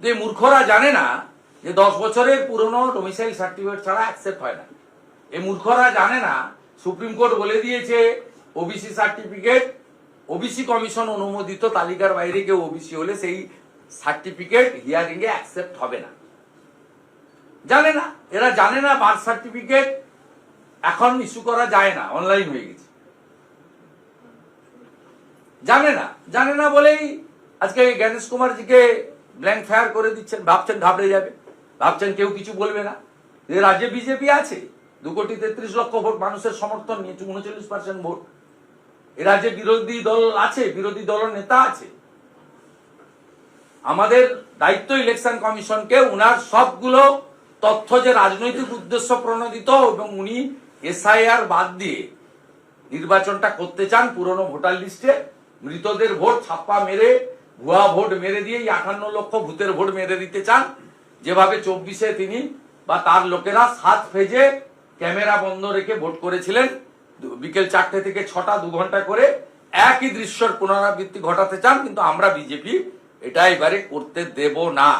যে মূর্খরা জানে না যে 10 বছরের পুরনো ডোমিসাইল সার্টিফিকেট ছাড়া অ্যাকসেপ্ট হয় না। এই মূর্খরা জানে না সুপ্রিম কোর্ট বলে দিয়েছে ওবিসি সার্টিফিকেট ওবিসি কমিশন অনুমোদিত তালিকার বাইরে কেউ ওবিসি হলে সেই সার্টিফিকেট হিয়ারিং এ অ্যাকসেপ্ট হবে না। জানে না, এরা জানে না বার্থ সার্টিফিকেট এখন ইস্যু করা যায় না, অনলাইন হয়ে গেছে। জানে না বলেই আজকে জ্ঞানেশ কুমারজিকে ব্ল্যাঙ্ক ফায়ার করে দিচ্ছেন, ভাবছেন ঘাবড়ে যাবে, ভাবছেন কেউ কিছু বলবে না। যে রাজ্যে বিজেপি আছে 2,33,00,000 ভোট মানুষের সমর্থন নিয়ে 39% ভোট। এ রাজ্যে বিরোধী দল আছে, বিরোধী দলের নেতা আছে। আমাদের দায়িত্ব ইলেকশন কমিশনকে উনার সবগুলো তথ্য যে রাজনৈতিক উদ্দেশ্য প্রণোদিত এবং উনি এসআইআর বাদ দিয়ে নির্বাচনটা করতে চান পুরনো ভোটার লিস্টে মৃতদের ভোট ছাপ্পা মেরে ভুয়া ভোট মেরে দিয়ে 58 লক্ষ ভূতের ভোট মেরে দিতে চান, যেভাবে 24-এ তিনি বা তার লোকেরা 7 ফেজে ক্যামেরা বন্ধ রেখে ভোট করেছিলেন, বিকেল 4টে থেকে 6টা 2 ঘন্টা করে একই দৃশ্যের পুনরাবৃত্তি ঘটাতে চান। কিন্তু আমরা বিজেপি এটা এবারে করতে দেব না।